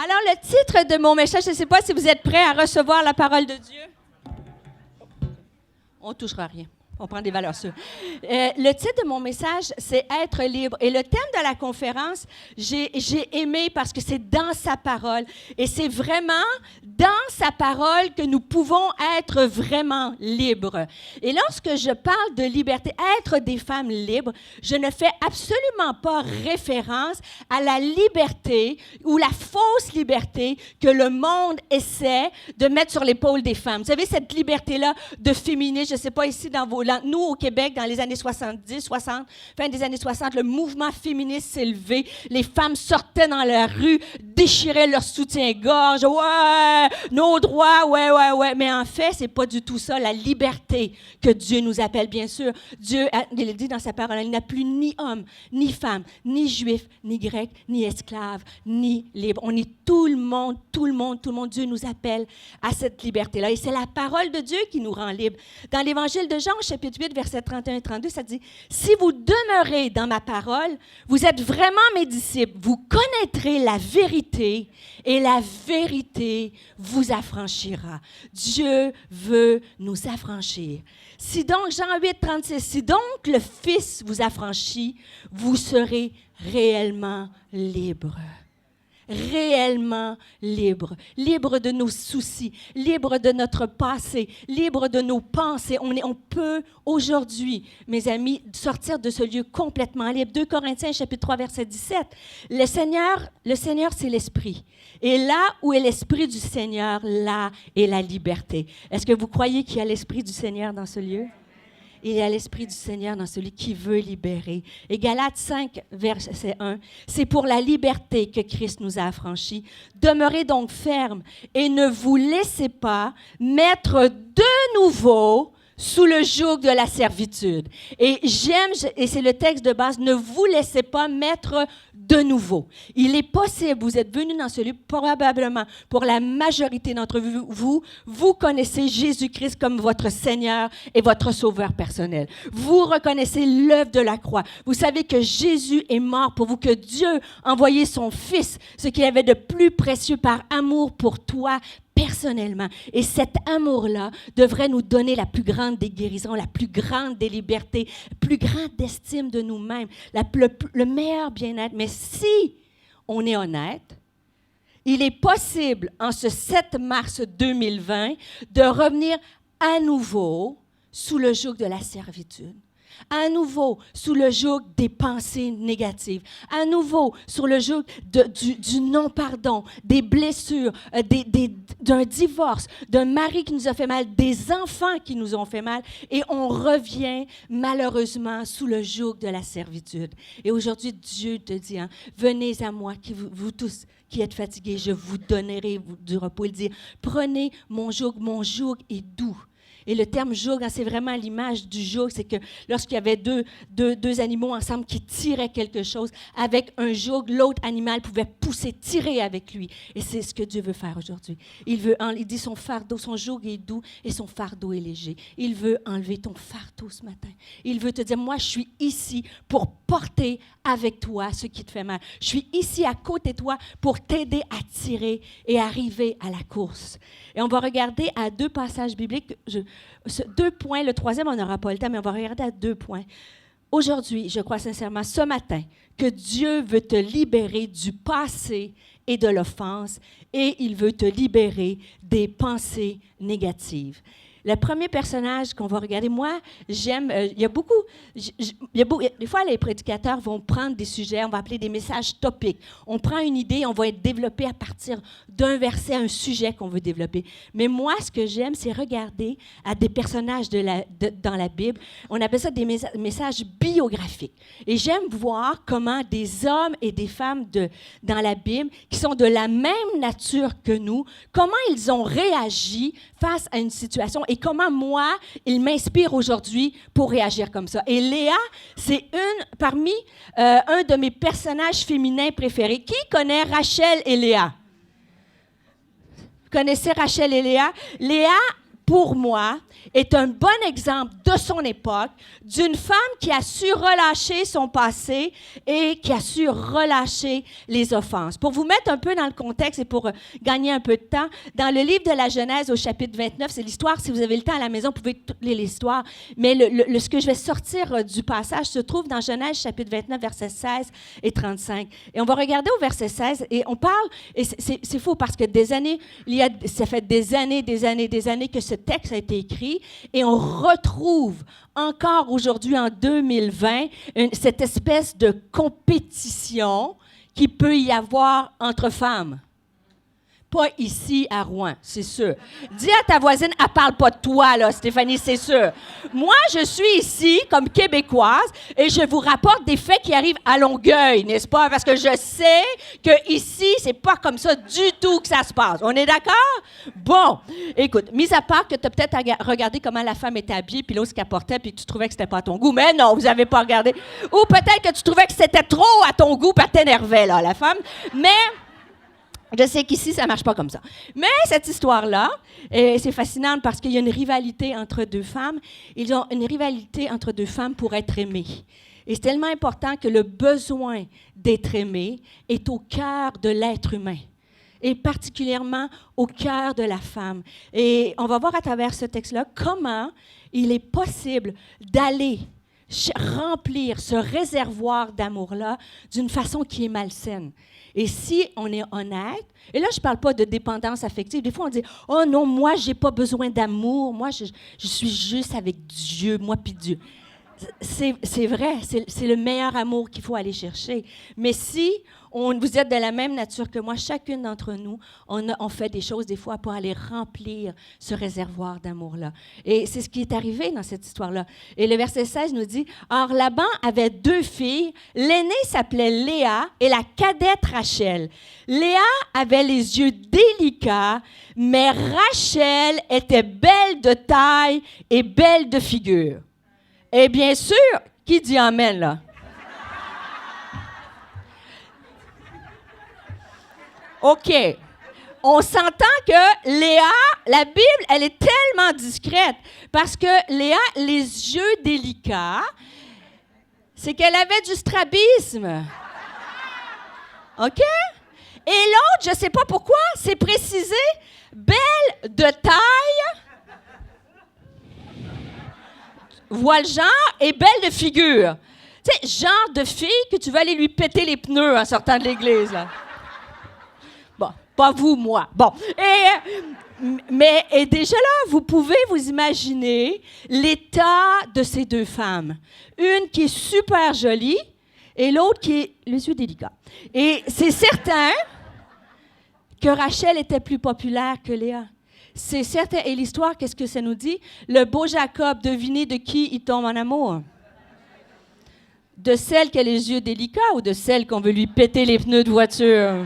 Alors, le titre de mon message, je ne sais pas si vous êtes prêts à recevoir la parole de Dieu. On ne touchera rien. On prend des valeurs sûres. Le titre de mon message, c'est « Être libre ». Et le thème de la conférence, j'ai aimé parce que c'est dans sa parole. Et c'est vraiment dans sa parole que nous pouvons être vraiment libres. Et lorsque je parle de liberté, être des femmes libres, je ne fais absolument pas référence à la liberté ou la fausse liberté que le monde essaie de mettre sur l'épaule des femmes. Vous savez, cette liberté-là de féminine, je ne sais pas ici dans vos... Nous, au Québec, dans les années 70, 60, fin des années 60, le mouvement féministe s'est levé. Les femmes sortaient dans la rue, déchiraient leur soutien-gorge. « Ouais, nos droits, ouais. » Mais en fait, ce n'est pas du tout ça, la liberté que Dieu nous appelle, bien sûr. Dieu, il dit dans sa parole, il n'a plus ni homme, ni femme, ni juif, ni grec, ni esclave, ni libre. On est tout le monde. Dieu nous appelle à cette liberté-là. Et c'est la parole de Dieu qui nous rend libres. Dans l'Évangile de Jean, chapitre 8, versets 31 et 32, ça dit « Si vous demeurez dans ma parole, vous êtes vraiment mes disciples. Vous connaîtrez la vérité et la vérité vous affranchira. » Dieu veut nous affranchir. Si donc, Jean 8, 36, si donc le Fils vous affranchit, vous serez réellement libres. Réellement libre, libre de nos soucis, libre de notre passé, libre de nos pensées. On peut aujourd'hui, mes amis, sortir de ce lieu complètement libre. 2 Corinthiens, chapitre 3, verset 17. Le Seigneur, c'est l'Esprit. Et là où est l'Esprit du Seigneur, là est la liberté. Est-ce que vous croyez qu'il y a l'Esprit du Seigneur dans ce lieu? Il y a l'Esprit du Seigneur dans celui qui veut libérer. Et Galates 5, verset 1, c'est pour la liberté que Christ nous a affranchis. Demeurez donc fermes et ne vous laissez pas mettre de nouveau sous le joug de la servitude. Et c'est le texte de base, ne vous laissez pas mettre de nouveau. Il est possible, vous êtes venus dans ce lieu, probablement, pour la majorité d'entre vous, vous connaissez Jésus-Christ comme votre Seigneur et votre Sauveur personnel. Vous reconnaissez l'œuvre de la croix. Vous savez que Jésus est mort pour vous, que Dieu a envoyé son Fils, ce qu'il avait de plus précieux par amour pour toi, personnellement. Et cet amour-là devrait nous donner la plus grande des guérisons, la plus grande des libertés, la plus grande estime de nous-mêmes, le meilleur bien-être. Mais si on est honnête, il est possible, en ce 7 mars 2020, de revenir à nouveau sous le joug de la servitude. À nouveau, sous le joug des pensées négatives. À nouveau, sur le joug du non-pardon, des blessures, d'un divorce, d'un mari qui nous a fait mal, des enfants qui nous ont fait mal. Et on revient malheureusement sous le joug de la servitude. Et aujourd'hui, Dieu te dit, venez à moi, vous tous qui êtes fatigués, je vous donnerai du repos. Il dit, prenez mon joug est doux. Et le terme joug, c'est vraiment l'image du joug, c'est que lorsqu'il y avait deux animaux ensemble qui tiraient quelque chose, avec un joug, l'autre animal pouvait pousser, tirer avec lui. Et c'est ce que Dieu veut faire aujourd'hui. Il dit son joug est doux et son fardeau est léger. Il veut enlever ton fardeau ce matin. Il veut te dire, moi, je suis ici pour porter avec toi ce qui te fait mal. Je suis ici à côté de toi pour t'aider à tirer et arriver à la course. Et on va regarder à 2 passages bibliques. 2 points. Le troisième, on n'aura pas le temps, mais on va regarder à 2 points. Aujourd'hui, je crois sincèrement, ce matin, que Dieu veut te libérer du passé et de l'offense et il veut te libérer des pensées négatives. Le premier personnage qu'on va regarder, moi, j'aime, des fois, les prédicateurs vont prendre des sujets, on va appeler des messages topiques. On prend une idée, on va être développé à partir d'un verset, un sujet qu'on veut développer. Mais moi, ce que j'aime, c'est regarder à des personnages dans la Bible. On appelle ça des messages biographiques. Et j'aime voir comment des hommes et des femmes dans la Bible, qui sont de la même nature que nous, comment ils ont réagi face à une situation et comment moi, il m'inspire aujourd'hui pour réagir comme ça. Et Léa, c'est parmi un de mes personnages féminins préférés. Qui connaît Rachel et Léa? Vous connaissez Rachel et Léa? Léa, pour moi, est un bon exemple de son époque, d'une femme qui a su relâcher son passé et qui a su relâcher les offenses. Pour vous mettre un peu dans le contexte et pour gagner un peu de temps, dans le livre de la Genèse au chapitre 29, c'est l'histoire, si vous avez le temps à la maison, vous pouvez toute lire l'histoire, mais ce que je vais sortir du passage se trouve dans Genèse chapitre 29, versets 16 et 35. Et on va regarder au verset 16 et on parle, et c'est faux parce que ça fait des années que ce texte a été écrit et on retrouve encore aujourd'hui en 2020 cette espèce de compétition qu'il peut y avoir entre femmes. Pas ici à Rouen, c'est sûr. Dis à ta voisine, elle parle pas de toi, là, Stéphanie, c'est sûr. Moi, je suis ici comme Québécoise et je vous rapporte des faits qui arrivent à Longueuil, n'est-ce pas? Parce que je sais que ici, c'est pas comme ça du tout que ça se passe. On est d'accord? Bon, écoute, mis à part que tu as peut-être regardé comment la femme était habillée, puis l'autre ce qu'elle portait, puis que tu trouvais que c'était pas à ton goût. Mais non, vous avez pas regardé. Ou peut-être que tu trouvais que c'était trop à ton goût, puis elle t'énervait, là, la femme. Mais je sais qu'ici, ça ne marche pas comme ça. Mais cette histoire-là, c'est fascinant parce qu'il y a une rivalité entre deux femmes. Ils ont une rivalité entre deux femmes pour être aimées. Et c'est tellement important que le besoin d'être aimé est au cœur de l'être humain, et particulièrement au cœur de la femme. Et on va voir à travers ce texte-là comment il est possible d'aller remplir ce réservoir d'amour-là d'une façon qui est malsaine. Et si on est honnête, et là, je ne parle pas de dépendance affective. Des fois, on dit « Oh non, moi, je n'ai pas besoin d'amour. Moi, je suis juste avec Dieu, moi puis Dieu. » C'est vrai, c'est le meilleur amour qu'il faut aller chercher. Mais si vous êtes de la même nature que moi, chacune d'entre nous, on fait des choses des fois pour aller remplir ce réservoir d'amour-là. Et c'est ce qui est arrivé dans cette histoire-là. Et le verset 16 nous dit, « Or, Laban avait 2 filles. L'aînée s'appelait Léa et la cadette Rachel. Léa avait les yeux délicats, mais Rachel était belle de taille et belle de figure. » Et bien sûr, qui dit amen, là? OK. On s'entend que Léa, la Bible, elle est tellement discrète parce que Léa, les yeux délicats, c'est qu'elle avait du strabisme. OK? Et l'autre, je ne sais pas pourquoi, c'est précisé, belle de taille, voit le genre, et belle de figure. Tu sais, genre de fille que tu vas aller lui péter les pneus en sortant de l'église, là. Bon, pas vous, moi. Bon. Et déjà là, vous pouvez vous imaginer l'état de ces 2 femmes. Une qui est super jolie et l'autre qui est les yeux délicats. Et c'est certain que Rachel était plus populaire que Léa. C'est certain. Et l'histoire, qu'est-ce que ça nous dit? Le beau Jacob, devinez de qui il tombe en amour? De celle qui a les yeux délicats ou de celle qu'on veut lui péter les pneus de voiture?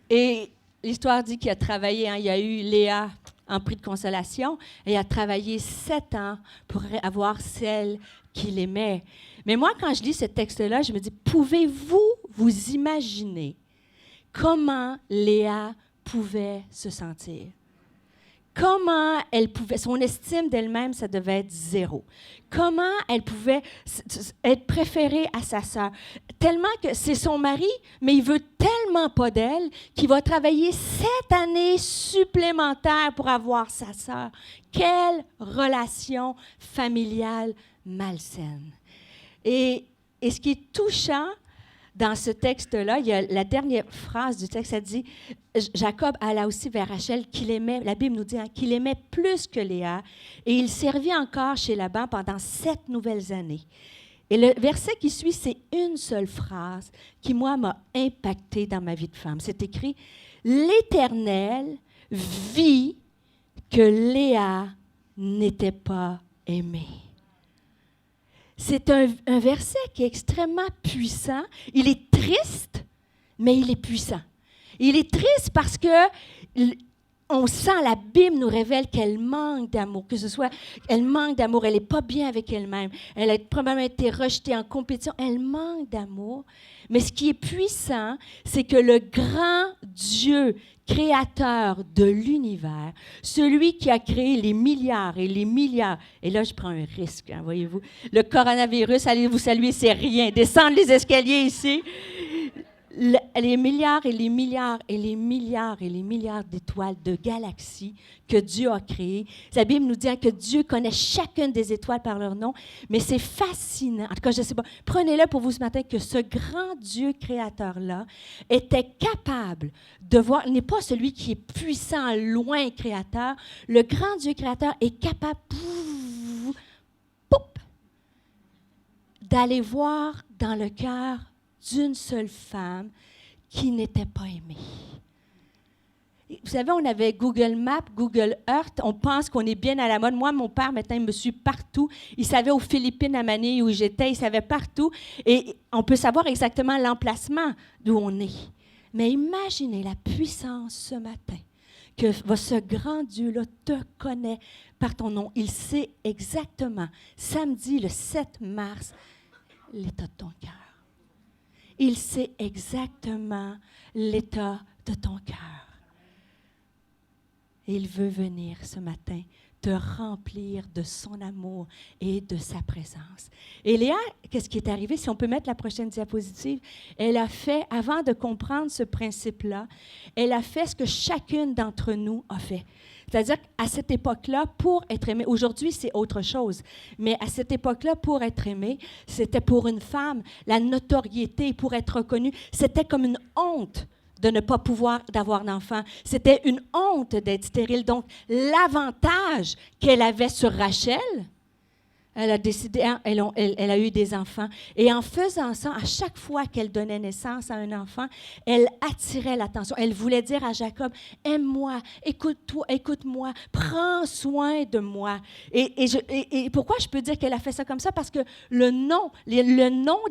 Et l'histoire dit qu'il a travaillé, il y a eu Léa en prix de consolation, et il a travaillé 7 ans pour avoir celle qu'il aimait. Mais moi, quand je lis ce texte-là, je me dis, pouvez-vous vous imaginer comment Léa pouvait se sentir? Comment elle pouvait, son estime d'elle-même, ça devait être 0. Comment elle pouvait être préférée à sa sœur? Tellement que c'est son mari, mais il veut tellement pas d'elle qu'il va travailler 7 années supplémentaires pour avoir sa sœur. Quelle relation familiale malsaine! Et ce qui est touchant, dans ce texte-là, il y a la dernière phrase du texte, ça dit, Jacob alla aussi vers Rachel, qu'il aimait, la Bible nous dit, qu'il aimait plus que Léa, et il servit encore chez Laban pendant 7 nouvelles années. Et le verset qui suit, c'est une seule phrase qui, moi, m'a impactée dans ma vie de femme. C'est écrit, « L'Éternel vit que Léa n'était pas aimée. » C'est un verset qui est extrêmement puissant. Il est triste, mais il est puissant. Il est triste parce que on sent, la Bible nous révèle qu'elle manque d'amour, elle manque d'amour, elle n'est pas bien avec elle-même, elle a probablement été rejetée en compétition, elle manque d'amour. Mais ce qui est puissant, c'est que le grand Dieu, créateur de l'univers, celui qui a créé les milliards et les milliards, et là je prends un risque, hein, voyez-vous, le coronavirus, allez vous saluer, c'est rien, descendre les escaliers ici. Les milliards et les milliards et les milliards et les milliards d'étoiles, de galaxies que Dieu a créées. La Bible nous dit que Dieu connaît chacune des étoiles par leur nom, mais c'est fascinant. En tout cas, je ne sais pas. Prenez-le pour vous ce matin que ce grand Dieu créateur-là était capable de voir, il n'est pas celui qui est puissant, loin, créateur. Le grand Dieu créateur est capable d'aller voir dans le cœur d'une seule femme qui n'était pas aimée. Vous savez, on avait Google Maps, Google Earth, on pense qu'on est bien à la mode. Moi, mon père, maintenant, il me suit partout. Il savait aux Philippines, à Manille, où j'étais, il savait partout. Et on peut savoir exactement l'emplacement d'où on est. Mais imaginez la puissance ce matin, que ce grand Dieu-là te connaît par ton nom. Il sait exactement, samedi, le 7 mars, l'état de ton cœur. Il sait exactement l'état de ton cœur. Et il veut venir ce matin te remplir de son amour et de sa présence. Et Léa, qu'est-ce qui est arrivé? Si on peut mettre la prochaine diapositive, elle a fait, avant de comprendre ce principe-là, elle a fait ce que chacune d'entre nous a fait. C'est-à-dire qu'à cette époque-là, pour être aimé, aujourd'hui c'est autre chose, mais à cette époque-là, pour être aimé, c'était pour une femme, la notoriété, pour être reconnue, c'était comme une honte de ne pas pouvoir d'avoir d'enfant. C'était une honte d'être stérile. Donc, l'avantage qu'elle avait sur Rachel, elle a décidé, elle a eu des enfants. Et en faisant ça, à chaque fois qu'elle donnait naissance à un enfant, elle attirait l'attention. Elle voulait dire à Jacob, aime-moi, écoute-moi, prends soin de moi. Et pourquoi je peux dire qu'elle a fait ça comme ça? Parce que le nom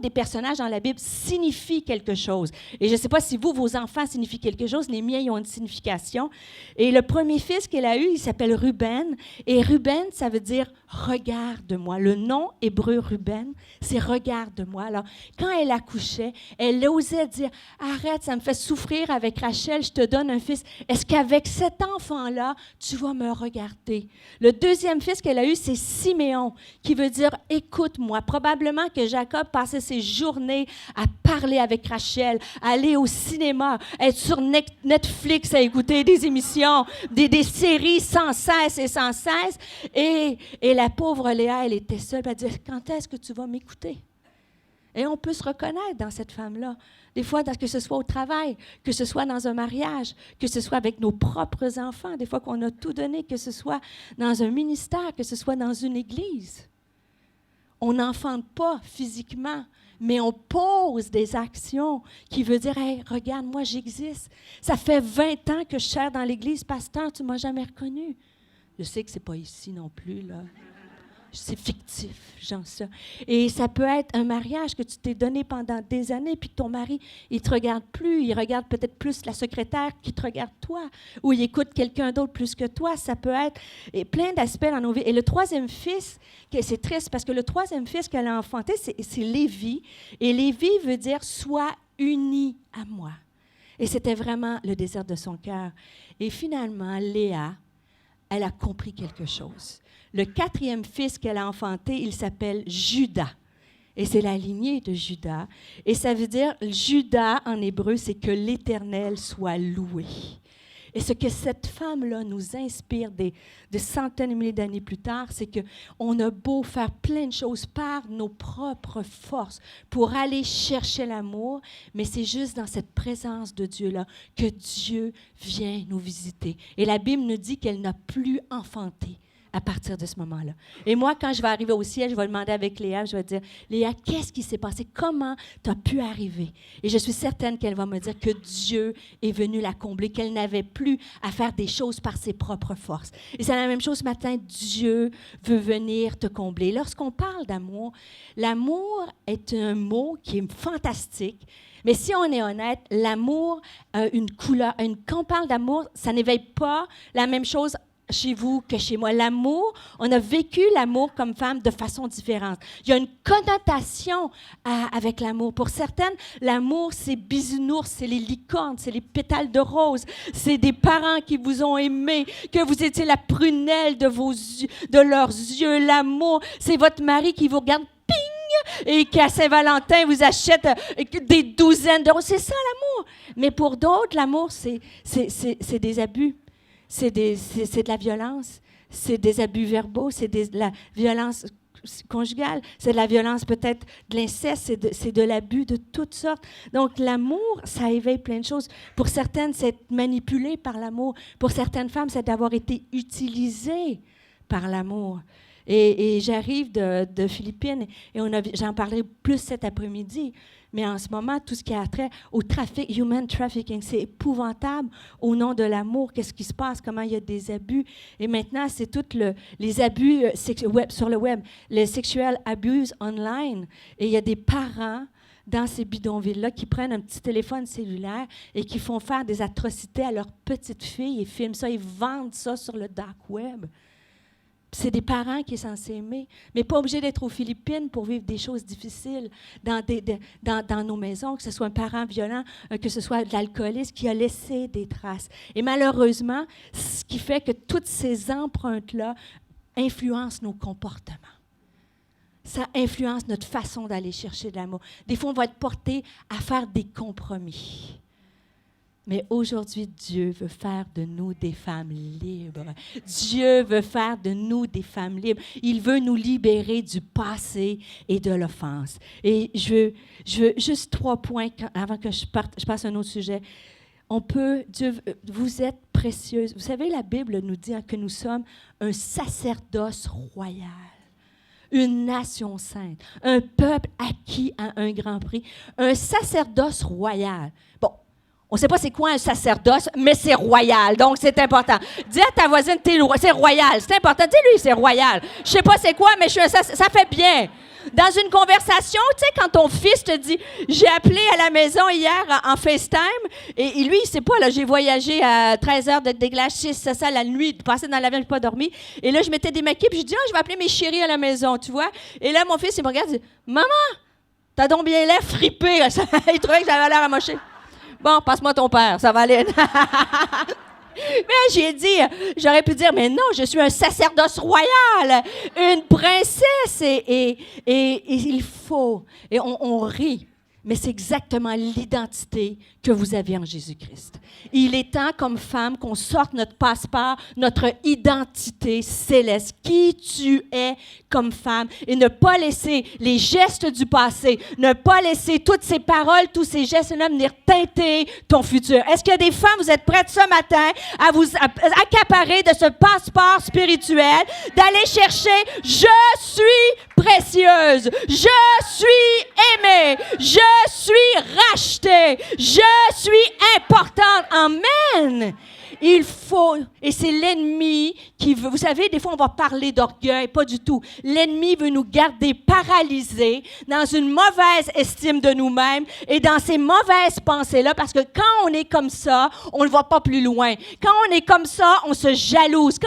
des personnages dans la Bible signifie quelque chose. Et je ne sais pas si vos enfants signifient quelque chose, les miens, ils ont une signification. Et le premier fils qu'elle a eu, il s'appelle Ruben. Et Ruben, ça veut dire « regarde-moi ». Le nom hébreu Ruben, c'est « regarde-moi ». Alors, quand elle accouchait, elle osait dire « arrête, ça me fait souffrir avec Rachel, je te donne un fils. Est-ce qu'avec cet enfant-là, tu vas me regarder? » Le deuxième fils qu'elle a eu, c'est Siméon, qui veut dire « écoute-moi ». Probablement que Jacob passait ses journées à parler avec Rachel, à aller au cinéma, être sur Netflix à écouter des émissions, des séries sans cesse et sans cesse. Et la pauvre Léa, elle était seule, elle disait, quand est-ce que tu vas m'écouter? Et on peut se reconnaître dans cette femme-là. Des fois, que ce soit au travail, que ce soit dans un mariage, que ce soit avec nos propres enfants, des fois qu'on a tout donné, que ce soit dans un ministère, que ce soit dans une église. On n'enfante pas physiquement, mais on pose des actions qui veut dire, hey, regarde, moi j'existe. Ça fait 20 ans que je sers dans l'église, pasteur, tu ne m'as jamais reconnu. Je sais que ce n'est pas ici non plus, là. C'est fictif, genre ça. Et ça peut être un mariage que tu t'es donné pendant des années, puis que ton mari, il ne te regarde plus, il regarde peut-être plus la secrétaire qui te regarde toi, ou il écoute quelqu'un d'autre plus que toi. Ça peut être plein d'aspects dans nos vies. Et le troisième fils, c'est triste, parce que le troisième fils qu'elle a enfanté, c'est Lévi. Et Lévi veut dire « sois uni à moi ». Et c'était vraiment le désir de son cœur. Et finalement, Léa, elle a compris quelque chose. Le quatrième fils qu'elle a enfanté, il s'appelle Juda. Et c'est la lignée de Juda. Et ça veut dire, Juda en hébreu, c'est que l'Éternel soit loué. Et ce que cette femme-là nous inspire des centaines de milliers d'années plus tard, c'est qu'on a beau faire plein de choses par nos propres forces pour aller chercher l'amour, mais c'est juste dans cette présence de Dieu-là que Dieu vient nous visiter. Et la Bible nous dit qu'elle n'a plus enfanté à partir de ce moment-là. Et moi, quand je vais arriver au ciel, je vais demander avec Léa, je vais dire, Léa, qu'est-ce qui s'est passé? Comment tu as pu arriver? Et je suis certaine qu'elle va me dire que Dieu est venu la combler, qu'elle n'avait plus à faire des choses par ses propres forces. Et c'est la même chose ce matin, Dieu veut venir te combler. Lorsqu'on parle d'amour, l'amour est un mot qui est fantastique, mais si on est honnête, l'amour a une couleur. Quand on parle d'amour, ça n'éveille pas la même chose chez vous que chez moi. L'amour, on a vécu l'amour comme femme de façon différente. Il y a une connotation avec l'amour. Pour certaines, l'amour, c'est bisounours, c'est les licornes, c'est les pétales de rose, c'est des parents qui vous ont aimé, que vous étiez la prunelle de leurs yeux. L'amour, c'est votre mari qui vous regarde, ping, et qu'à Saint-Valentin vous achète des douzaines d'euros. C'est ça l'amour. Mais pour d'autres, l'amour, c'est des abus. C'est de la violence, c'est des abus verbaux, c'est de la violence conjugale, c'est de la violence peut-être de l'inceste, c'est de l'abus de toutes sortes. Donc l'amour, ça éveille plein de choses. Pour certaines, c'est être manipulé par l'amour. Pour certaines femmes, c'est d'avoir été utilisée par l'amour. Et j'arrive de Philippines et j'en parlerai plus cet après-midi. Mais en ce moment, tout ce qui a trait au human trafficking, c'est épouvantable au nom de l'amour. Qu'est-ce qui se passe? Comment il y a des abus? Et maintenant, c'est tous les abus sur le web, les sexual abuse online. Et il y a des parents dans ces bidonvilles-là qui prennent un petit téléphone cellulaire et qui font faire des atrocités à leurs petites filles et filment ça. Ils vendent ça sur le dark web. C'est des parents qui sont censés aimer, mais pas obligés d'être aux Philippines pour vivre des choses difficiles dans nos maisons, que ce soit un parent violent, que ce soit de l'alcoolisme qui a laissé des traces. Et malheureusement, ce qui fait que toutes ces empreintes-là influencent nos comportements. Ça influence notre façon d'aller chercher de l'amour. Des fois, on va être porté à faire des compromis. Mais aujourd'hui, Dieu veut faire de nous des femmes libres. Dieu veut faire de nous des femmes libres. Il veut nous libérer du passé et de l'offense. Et je veux juste 3 points avant que je passe à un autre sujet. Vous êtes précieuses. Vous savez, la Bible nous dit que nous sommes un sacerdoce royal. Une nation sainte, un peuple acquis à un grand prix, un sacerdoce royal. Bon, on ne sait pas c'est quoi un sacerdoce, mais c'est royal, donc c'est important. Dis à ta voisine, c'est royal, c'est important. Dis-lui, c'est royal. Je ne sais pas c'est quoi, mais ça fait bien. Dans une conversation, tu sais, quand ton fils te dit « J'ai appelé à la maison hier en FaceTime », et lui, il ne sait pas, là, j'ai voyagé à 13 heures de déglage, 6, ça, la nuit, passé dans l'avion, je n'ai pas dormi. Et là, je m'étais démaquillée, puis je dis « je vais appeler mes chéris à la maison, tu vois. » Et là, mon fils, il me regarde et dit « Maman, t'as donc bien l'air fripé. » Il trouvait que j'avais l'air amoché. Bon, passe-moi ton père, ça va aller. Mais j'ai dit, j'aurais pu dire, mais non, je suis un sacerdoce royal, une princesse, et il faut, et on rit, mais c'est exactement l'identité que vous avez en Jésus-Christ. Il est temps, comme femme, qu'on sorte notre passeport, notre identité céleste, qui tu es comme femme, et ne pas laisser les gestes du passé, ne pas laisser toutes ces paroles, tous ces gestes-là venir teinter ton futur. Est-ce qu'il y a des femmes, vous êtes prêtes ce matin à vous accaparer de ce passeport spirituel, d'aller chercher « Je suis précieuse, je suis aimée, je suis rachetée, je suis importante. » Amen. Il faut, et c'est l'ennemi qui veut, vous savez, des fois on va parler d'orgueil, pas du tout. L'ennemi veut nous garder paralysés dans une mauvaise estime de nous-mêmes et dans ces mauvaises pensées-là, parce que quand on est comme ça, on ne va pas plus loin. Quand on est comme ça, on se jalouse.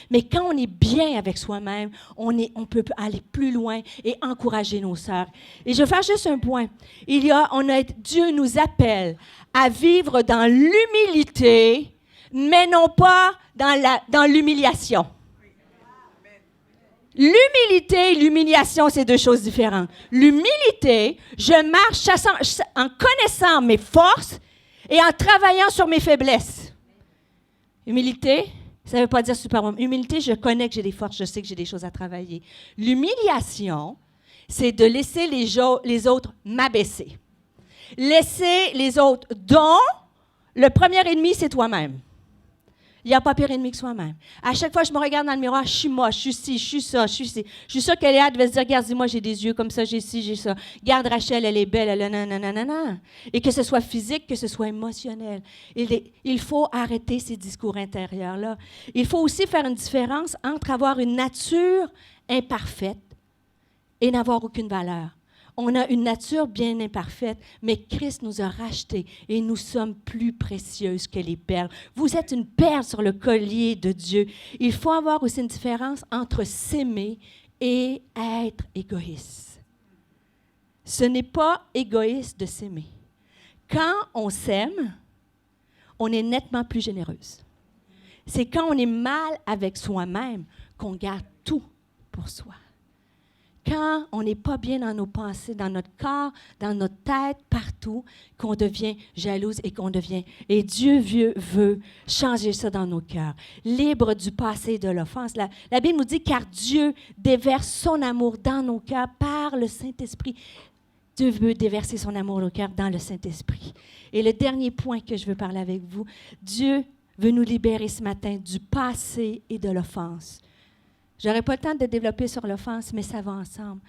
Mais quand on est bien avec soi-même, on peut aller plus loin et encourager nos sœurs. Et je vais faire juste un point. Dieu nous appelle à vivre dans l'humilité, mais non pas dans l'humiliation. L'humilité et l'humiliation, c'est 2 choses différentes. L'humilité, je marche en connaissant mes forces et en travaillant sur mes faiblesses. Humilité, ça ne veut pas dire superwoman. Humilité, je connais que j'ai des forces, je sais que j'ai des choses à travailler. L'humiliation, c'est de laisser les autres m'abaisser. Laisser les autres, dont le premier ennemi, c'est toi-même. Il n'y a pas pire ennemi que soi-même. À chaque fois que je me regarde dans le miroir, je suis moche, je suis ci, je suis ça, je suis ci. Je suis sûre que Léa devait se dire, regarde, dis-moi, j'ai des yeux comme ça, j'ai ci, j'ai ça. Regarde Rachel, elle est belle, elle a nanana. Et que ce soit physique, que ce soit émotionnel. Il faut arrêter ces discours intérieurs-là. Il faut aussi faire une différence entre avoir une nature imparfaite et n'avoir aucune valeur. On a une nature bien imparfaite, mais Christ nous a rachetés et nous sommes plus précieuses que les perles. Vous êtes une perle sur le collier de Dieu. Il faut avoir aussi une différence entre s'aimer et être égoïste. Ce n'est pas égoïste de s'aimer. Quand on s'aime, on est nettement plus généreuse. C'est quand on est mal avec soi-même qu'on garde tout pour soi. Quand on n'est pas bien dans nos pensées, dans notre corps, dans notre tête, partout, qu'on devient jalouse et qu'on devient... Et Dieu veut changer ça dans nos cœurs. Libre du passé et de l'offense. La Bible nous dit, car Dieu déverse son amour dans nos cœurs par le Saint-Esprit. Dieu veut déverser son amour dans nos cœurs dans le Saint-Esprit. Et le dernier point que je veux parler avec vous, Dieu veut nous libérer ce matin du passé et de l'offense. Je n'aurai pas le temps de développer sur l'offense, mais ça va ensemble.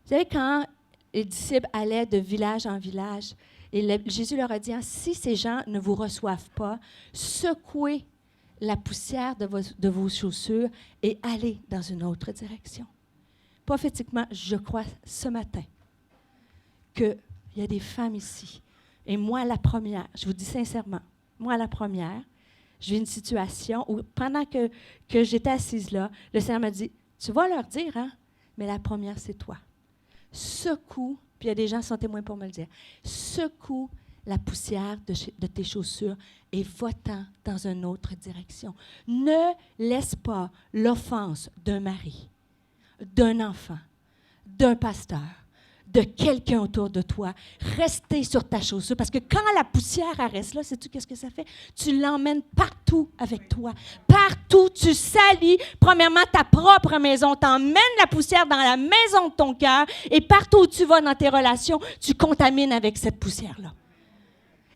Vous savez, quand les disciples allaient de village en village, et Jésus leur a dit, si ces gens ne vous reçoivent pas, secouez la poussière de vos chaussures et allez dans une autre direction. Prophétiquement, je crois ce matin qu'il y a des femmes ici. Et moi, la première, je vous dis sincèrement, moi, la première, j'ai eu une situation où, pendant que j'étais assise là, le Seigneur m'a dit, tu vas leur dire, hein, mais la première, c'est toi. Secoue, puis il y a des gens qui sont témoins pour me le dire, secoue la poussière de tes chaussures et va-t'en dans une autre direction. Ne laisse pas l'offense d'un mari, d'un enfant, d'un pasteur, de quelqu'un autour de toi, rester sur ta chaussure. Parce que quand la poussière reste là, sais-tu qu'est-ce que ça fait? Tu l'emmènes partout avec toi. Partout, tu salis, premièrement, ta propre maison. Tu emmènes la poussière dans la maison de ton cœur et partout où tu vas dans tes relations, tu contamines avec cette poussière-là.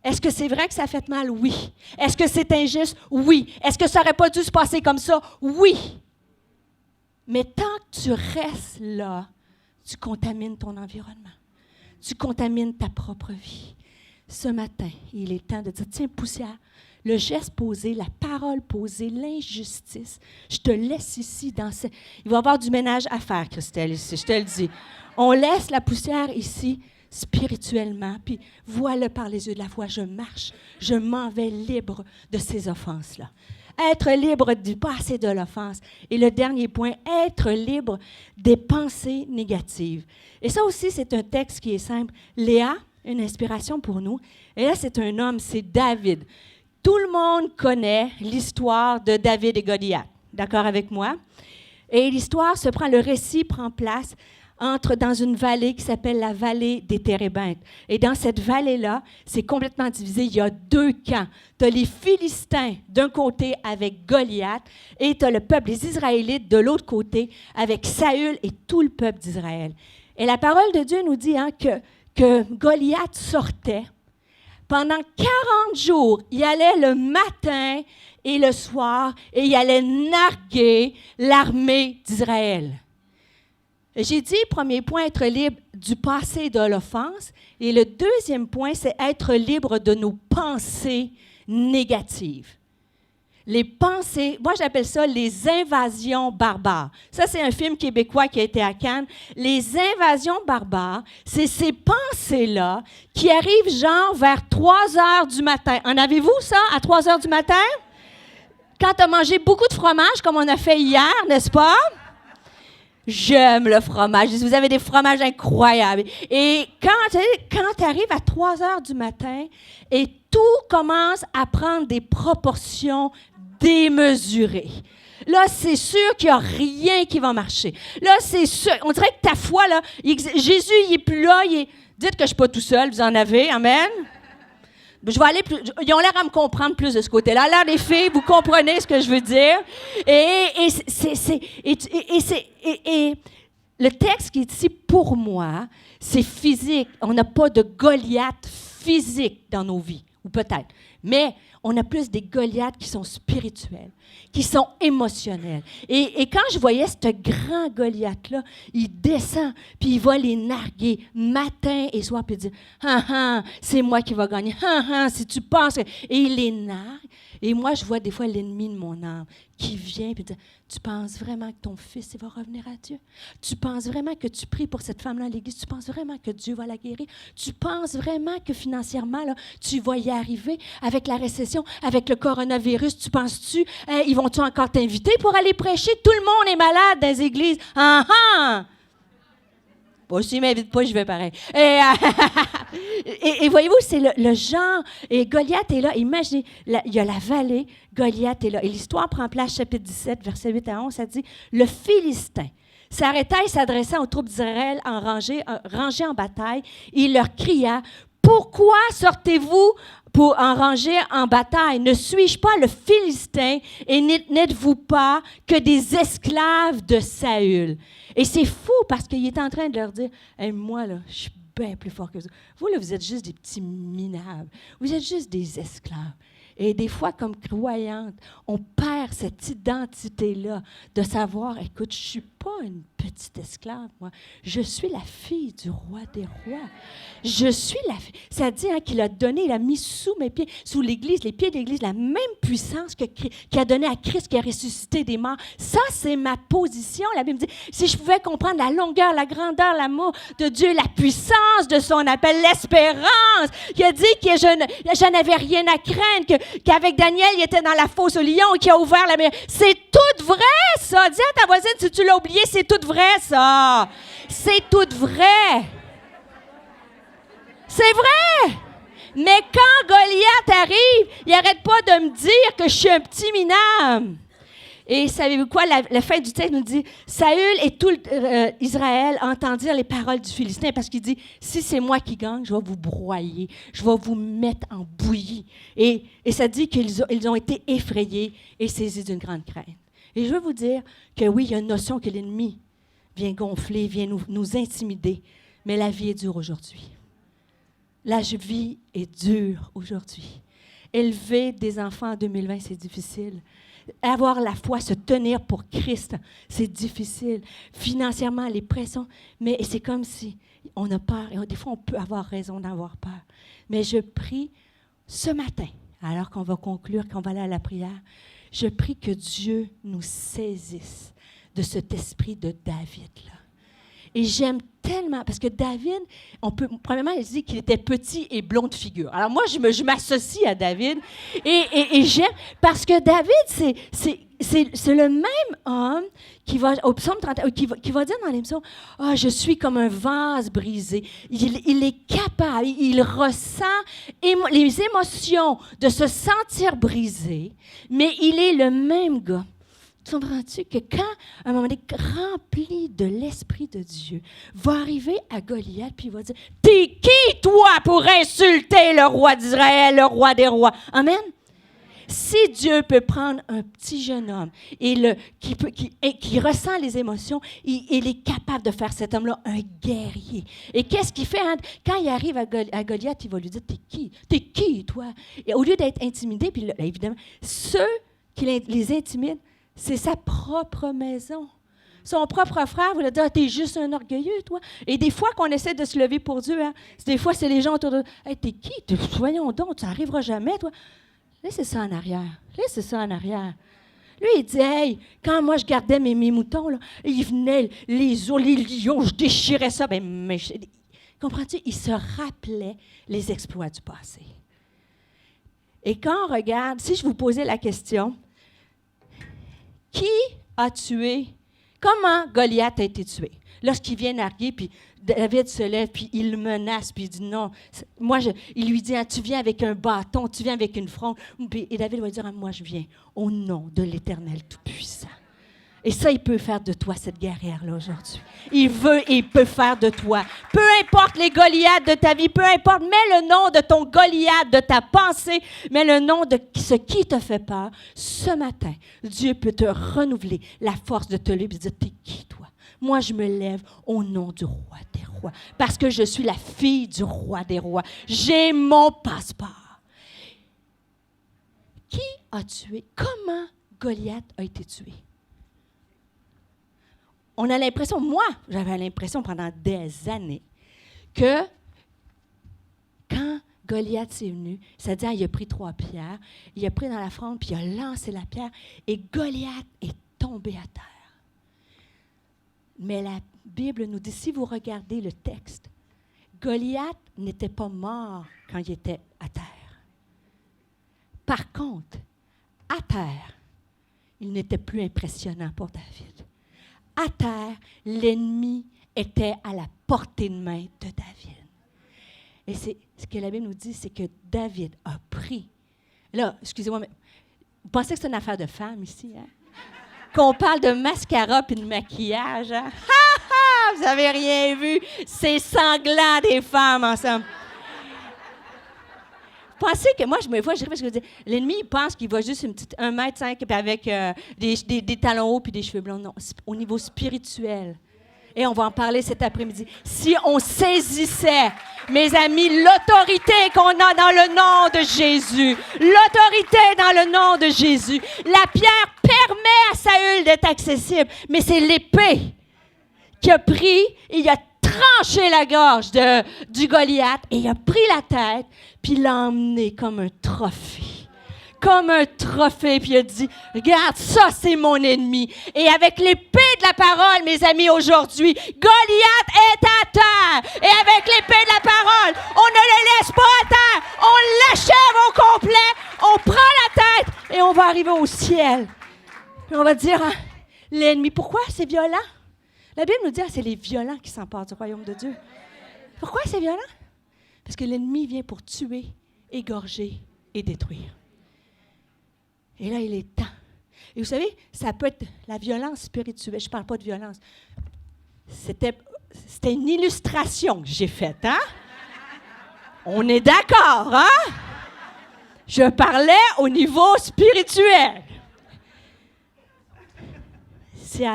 Est-ce que c'est vrai que ça fait mal? Oui. Est-ce que c'est injuste? Oui. Est-ce que ça n'aurait pas dû se passer comme ça? Oui. Mais tant que tu restes là, tu contamines ton environnement. Tu contamines ta propre vie. Ce matin, il est temps de dire, tiens, poussière, le geste posé, la parole posée, l'injustice, je te laisse ici dans ce... Il va y avoir du ménage à faire, Christelle, ici, je te le dis. On laisse la poussière ici spirituellement, puis vois-le par les yeux de la foi, je marche, je m'en vais libre de ces offenses-là. Être libre du passé de l'offense. Et le dernier point, être libre des pensées négatives. Et ça aussi, c'est un texte qui est simple. Léa, une inspiration pour nous. Et là, c'est un homme, c'est David. Tout le monde connaît l'histoire de David et Goliath. D'accord avec moi? Et l'histoire le récit prend place dans une vallée qui s'appelle la vallée des Térébintes. Et dans cette vallée-là, c'est complètement divisé. Il y a deux camps. Tu as les Philistins d'un côté avec Goliath et tu as le peuple, les Israélites de l'autre côté avec Saül et tout le peuple d'Israël. Et la parole de Dieu nous dit que Goliath sortait. Pendant 40 jours, il allait le matin et le soir et il allait narguer l'armée d'Israël. J'ai dit, premier point, être libre du passé et de l'offense. Et le deuxième point, c'est être libre de nos pensées négatives. Les pensées, moi j'appelle ça les invasions barbares. Ça, c'est un film québécois qui a été à Cannes. Les invasions barbares, c'est ces pensées-là qui arrivent genre vers 3 heures du matin. En avez-vous ça, à 3 heures du matin? Quand tu as mangé beaucoup de fromage, comme on a fait hier, n'est-ce pas? J'aime le fromage. Vous avez des fromages incroyables. Et quand tu arrives à 3 heures du matin et tout commence à prendre des proportions démesurées, là, c'est sûr qu'il n'y a rien qui va marcher. Là, c'est sûr. On dirait que ta foi, là, Jésus, il n'est plus là. Dites que je ne suis pas tout seul. Vous en avez. Amen. Je vais aller plus. Ils ont l'air à me comprendre plus de ce côté-là. Alors, les filles, vous comprenez ce que je veux dire. Et le texte qui est ici, pour moi, c'est physique. On n'a pas de Goliath physique dans nos vies. Ou peut-être. Mais on a plus des Goliaths qui sont spirituels, qui sont émotionnels. Et quand je voyais ce grand Goliath-là, il descend, puis il va les narguer matin et soir, puis il dit « c'est moi qui va gagner. Si tu penses... » Et il les nargue. Et moi, je vois des fois l'ennemi de mon âme qui vient et dit « Tu penses vraiment que ton fils il va revenir à Dieu? Tu penses vraiment que tu pries pour cette femme-là à l'église? Tu penses vraiment que Dieu va la guérir? Tu penses vraiment que financièrement, là, tu vas y arriver avec la récession, avec le coronavirus? Tu penses-tu, ils vont-tu encore t'inviter pour aller prêcher? Tout le monde est malade dans les églises. Bon, s'il ne m'invite pas, je vais pareil. Et voyez-vous, c'est le genre. Et Goliath est là. Imaginez, il y a la vallée, Goliath est là. Et l'histoire prend place, chapitre 17, versets 8 à 11, ça dit « Le Philistin s'arrêta et s'adressa aux troupes d'Israël rangées en bataille. Il leur cria « Pourquoi sortez-vous pour en ranger en bataille? Ne suis-je pas le Philistin et n'êtes-vous pas que des esclaves de Saül? » Et c'est fou parce qu'il est en train de leur dire hey, « Moi, là, je suis bien plus fort que vous. Vous, là, vous êtes juste des petits minables. Vous êtes juste des esclaves. » Et des fois, comme croyante, on perd cette identité-là de savoir, écoute, je ne suis pas une petite esclave, moi. Je suis la fille du roi des rois. Je suis la fille. Ça dit qu'il a donné, il a mis sous mes pieds, sous l'Église, les pieds de l'Église, la même puissance qu'il a donnée à Christ qui a ressuscité des morts. Ça, c'est ma position. La Bible dit, si je pouvais comprendre la longueur, la grandeur, l'amour de Dieu, la puissance de son appel, l'espérance, il a dit que je n'avais rien à craindre, qu'avec Daniel, il était dans la fosse au lion et qu'il a ouvert la mer. C'est tout vrai, ça. Dis à ta voisine, si tu l'as oublié, c'est tout vrai, ça. C'est tout vrai. C'est vrai. Mais quand Goliath arrive, il n'arrête pas de me dire que je suis un petit minable. Et savez-vous quoi? La fin du texte nous dit, Saül et tout Israël entendirent les paroles du Philistin parce qu'il dit, si c'est moi qui gagne, je vais vous broyer, je vais vous mettre en bouillie. Et ça dit qu'ils ont été effrayés et saisis d'une grande crainte. Et je veux vous dire que oui, il y a une notion que l'ennemi vient gonfler, vient nous intimider, mais la vie est dure aujourd'hui. La vie est dure aujourd'hui. Élever des enfants en 2020, c'est difficile. Avoir la foi, se tenir pour Christ, c'est difficile. Financièrement, les pressions, mais c'est comme si on a peur. Et des fois, on peut avoir raison d'avoir peur. Mais je prie ce matin, alors qu'on va conclure, qu'on va aller à la prière, je prie que Dieu nous saisisse de cet esprit de David-là. Et j'aime tellement, parce que David, premièrement, il dit qu'il était petit et blond de figure. Alors moi, je m'associe à David et j'aime, parce que David, c'est le même homme qui va, au psaume 30, qui va dire dans les psaumes, « Ah, je suis comme un vase brisé. » Il est capable, il ressent les émotions de se sentir brisé, mais il est le même gars. Comprends-tu que quand, à un moment donné, rempli de l'Esprit de Dieu, va arriver à Goliath, puis il va dire, « T'es qui, toi, pour insulter le roi d'Israël, le roi des rois? » Amen? Si Dieu peut prendre un petit jeune homme qui ressent les émotions, il est capable de faire cet homme-là un guerrier. Et qu'est-ce qu'il fait? Quand il arrive à Goliath, il va lui dire, « T'es qui? T'es qui, toi? » Et au lieu d'être intimidé, puis là, évidemment, ceux qui les intimident, c'est sa propre maison. Son propre frère va lui dire, « T'es juste un orgueilleux, toi. » Et des fois qu'on essaie de se lever pour Dieu, des fois, c'est les gens autour de « Hey, t'es qui? Voyons donc, ça n'arrivera jamais, toi. » Laissez ça en arrière. Laissez ça en arrière. Lui, il dit, « Hey, quand moi, je gardais mes moutons, là, ils venaient, les ours, les lions, je déchirais ça. » Comprends-tu? Il se rappelait les exploits du passé. Et quand on regarde, si je vous posais la question, qui a tué? Comment Goliath a été tué? Lorsqu'il vient narguer, puis David se lève, puis il le menace, puis il dit non. Il lui dit, tu viens avec un bâton, tu viens avec une fronde. Et David va dire, moi je viens au nom de l'Éternel Tout-Puissant. Et ça, il peut faire de toi cette guerrière-là aujourd'hui. Il veut et il peut faire de toi. Peu importe les Goliaths de ta vie, peu importe, mets le nom de ton Goliath, de ta pensée, mets le nom de ce qui te fait peur. Ce matin, Dieu peut te renouveler la force de te lever et dire, t'es qui toi? Moi, je me lève au nom du roi des rois, parce que je suis la fille du roi des rois. J'ai mon passeport. Qui a tué? Comment Goliath a été tué? On a l'impression, moi, j'avais l'impression pendant des années, que quand Goliath est venu, c'est-à-dire il a pris 3 pierres, il a pris dans la fronde, puis il a lancé la pierre, et Goliath est tombé à terre. Mais la Bible nous dit, si vous regardez le texte, Goliath n'était pas mort quand il était à terre. Par contre, à terre, il n'était plus impressionnant pour David. À terre, l'ennemi était à la portée de main de David. Et c'est ce que la Bible nous dit, c'est que David a pris. Là, excusez-moi, mais vous pensez que c'est une affaire de femme ici, hein? Qu'on parle de mascara puis de maquillage, hein? Ha, ha! Vous n'avez rien vu? C'est sanglant des femmes ensemble. Pensez que moi, je me vois, je me dis, l'ennemi, il pense qu'il va juste 1,5 m avec des talons hauts puis des cheveux blonds. Non, au niveau spirituel. Et on va en parler cet après-midi. Si on saisissait, mes amis, l'autorité qu'on a dans le nom de Jésus, l'autorité dans le nom de Jésus, la pierre permet à Saül d'être accessible, mais c'est l'épée qui a pris, il a tranché la gorge du Goliath et il a pris la tête, puis il l'a emmené comme un trophée. Comme un trophée, puis il a dit, regarde, ça c'est mon ennemi. Et avec l'épée de la parole, mes amis, aujourd'hui, Goliath est à terre. Et avec l'épée de la parole, on ne le laisse pas à terre. On l'achève au complet, on prend la tête et on va arriver au ciel. Puis on va dire, hein, l'ennemi, pourquoi c'est violent? La Bible nous dit, c'est les violents qui s'emparent du royaume de Dieu. Pourquoi c'est violent? Parce que l'ennemi vient pour tuer, égorger et détruire. Et là, il est temps. Et vous savez, ça peut être la violence spirituelle. Je ne parle pas de violence. C'était une illustration que j'ai faite, hein? On est d'accord, hein? Je parlais au niveau spirituel. C'est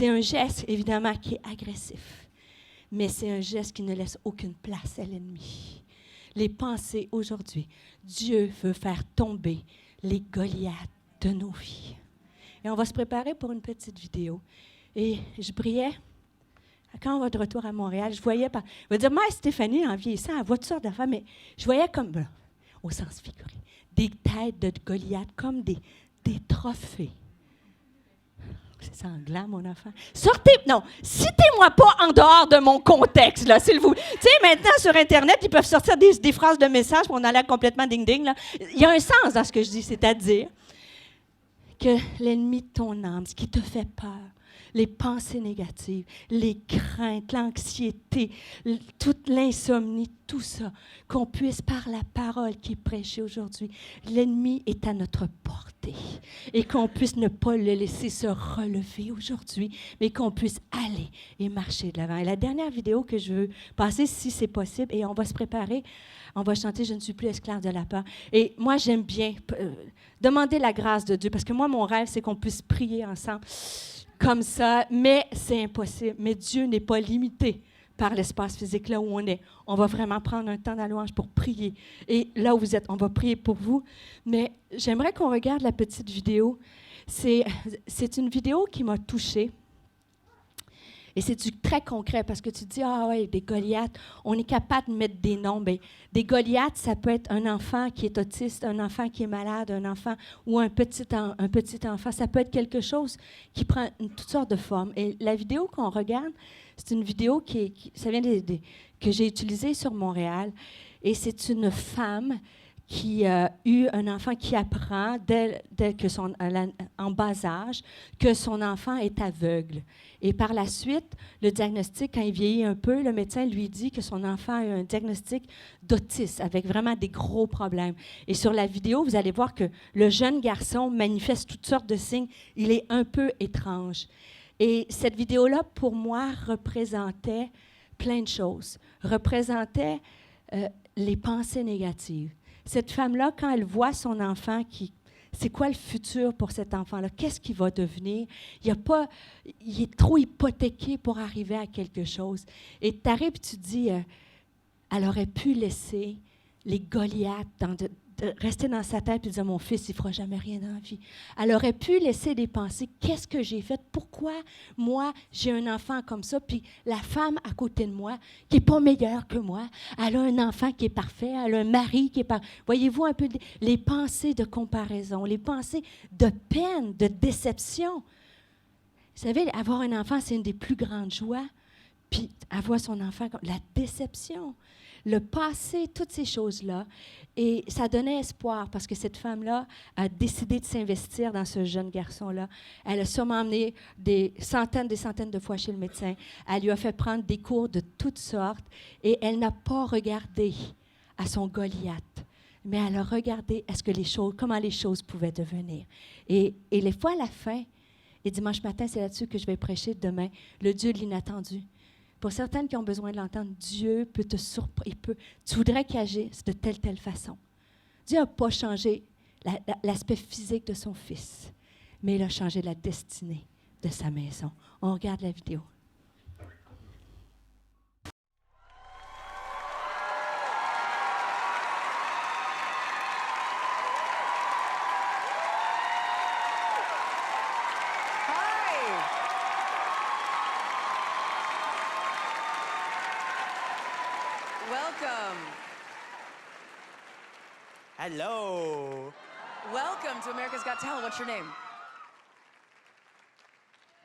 un geste, évidemment, qui est agressif. Mais c'est un geste qui ne laisse aucune place à l'ennemi. Les pensées aujourd'hui, Dieu veut faire tomber les Goliaths de nos vies. Et on va se préparer pour une petite vidéo. Et je priais, quand on va de retour à Montréal, je voyais, je vais dire, moi, Stéphanie, en vieillissant, elle voit toutes sortes d'affaires, mais je voyais comme, au sens figuré, des têtes de Goliath, comme des trophées. C'est sanglant, mon enfant. Citez-moi pas en dehors de mon contexte, là, s'il vous plaît. Tu sais, maintenant, sur Internet, ils peuvent sortir des phrases de messages, puis on a l'air complètement ding-ding, là. Il y a un sens dans ce que je dis, c'est-à-dire que l'ennemi de ton âme, ce qui te fait peur, les pensées négatives, les craintes, l'anxiété, toute l'insomnie, tout ça, qu'on puisse, par la parole qui est prêchée aujourd'hui, l'ennemi est à notre portée et qu'on puisse ne pas le laisser se relever aujourd'hui, mais qu'on puisse aller et marcher de l'avant. Et la dernière vidéo que je veux passer, si c'est possible, et on va se préparer, on va chanter « Je ne suis plus esclave de la peur ». Et moi, j'aime bien demander la grâce de Dieu, parce que moi, mon rêve, c'est qu'on puisse prier ensemble comme ça, mais c'est impossible. Mais Dieu n'est pas limité par l'espace physique là où on est. On va vraiment prendre un temps dans la louange pour prier. Et là où vous êtes, on va prier pour vous. Mais j'aimerais qu'on regarde la petite vidéo. C'est une vidéo qui m'a touchée. Et c'est très concret parce que tu te dis, ah oui, des Goliaths, on est capable de mettre des noms. Bien, des Goliaths, ça peut être un enfant qui est autiste, un enfant qui est malade, un enfant ou un petit enfant. Ça peut être quelque chose qui prend toutes sortes de formes. Et la vidéo qu'on regarde, c'est une vidéo ça vient que j'ai utilisée sur Montréal. Et c'est une femme qui a eu un enfant qui apprend dès que en bas âge que son enfant est aveugle. Et par la suite, le diagnostic, quand il vieillit un peu, le médecin lui dit que son enfant a un diagnostic d'autisme avec vraiment des gros problèmes. Et sur la vidéo, vous allez voir que le jeune garçon manifeste toutes sortes de signes. Il est un peu étrange. Et cette vidéo-là, pour moi, représentait plein de choses. Représentait les pensées négatives. Cette femme-là, quand elle voit son enfant, c'est quoi le futur pour cet enfant-là? Qu'est-ce qu'il va devenir? Il est trop hypothéqué pour arriver à quelque chose. Et tu arrives et tu dis, elle aurait pu laisser les Goliaths rester dans sa tête et dire, mon fils, il ne fera jamais rien dans la vie. Elle aurait pu laisser des pensées, qu'est-ce que j'ai fait? Pourquoi moi, j'ai un enfant comme ça, puis la femme à côté de moi, qui n'est pas meilleure que moi, elle a un enfant qui est parfait, elle a un mari qui est parfait. Voyez-vous un peu les pensées de comparaison, les pensées de peine, de déception. Vous savez, avoir un enfant, c'est une des plus grandes joies. Puis avoir son enfant, la déception, le passé, toutes ces choses-là. Et ça donnait espoir parce que cette femme-là a décidé de s'investir dans ce jeune garçon-là. Elle a sûrement emmené des centaines de fois chez le médecin. Elle lui a fait prendre des cours de toutes sortes et elle n'a pas regardé à son Goliath, mais elle a regardé comment les choses pouvaient devenir. Et les fois à la fin, et dimanche matin, c'est là-dessus que je vais prêcher demain, le Dieu de l'inattendu. Pour certaines qui ont besoin de l'entendre, Dieu peut te surprendre. Tu voudrais qu'il agisse de telle façon. Dieu n'a pas changé l'aspect physique de son fils, mais il a changé la destinée de sa maison. On regarde la vidéo. Welcome. Hello. Welcome to America's Got Talent. What's your name?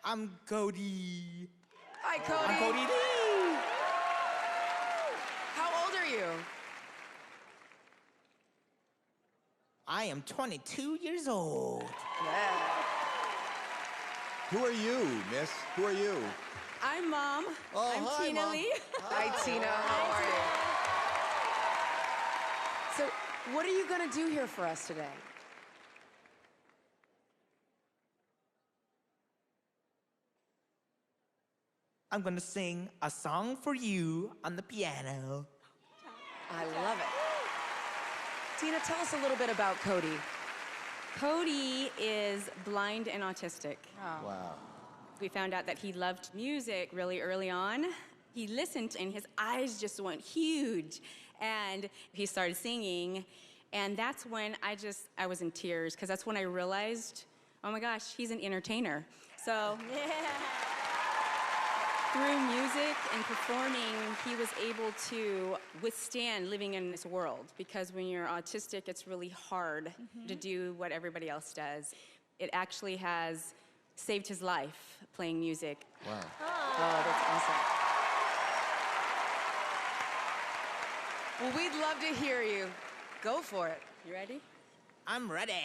I'm Cody. Hi, Cody. I'm Cody Lee. How old are you? I am 22 years old. Yeah. Who are you, miss? Who are you? I'm Mom. Oh, I'm hi, Tina Mom. Lee. Hi, Tina. How are you? So, what are you going to do here for us today? I'm gonna sing a song for you on the piano. I love it. Tina, tell us a little bit about Cody. Cody is blind and autistic. Oh. Wow. We found out that he loved music really early on. He listened and his eyes just went huge. And he started singing. And that's when I was in tears because that's when I realized, oh my gosh, he's an entertainer. So through music and performing, he was able to withstand living in this world because when you're autistic, it's really hard to do what everybody else does. It actually has saved his life playing music. Wow. Oh, that's awesome. Well, we'd love to hear you. Go for it. You ready? I'm ready. Go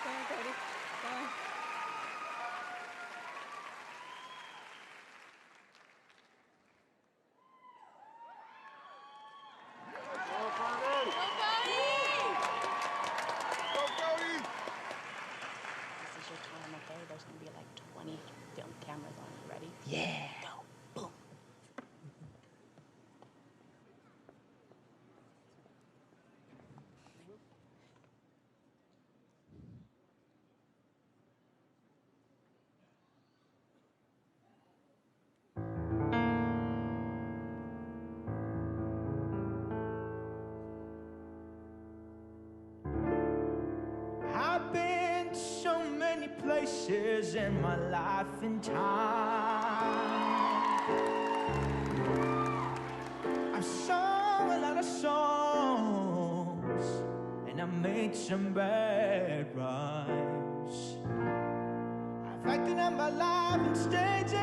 on, Cody. Go on. This is your time, okay? There's gonna be like 20 film cameras on you. Ready? Yeah. Go. Boom. I've been to so many places in my life and time. I've sung a lot of songs and I made some bad rhymes. I've acted out my life on stages,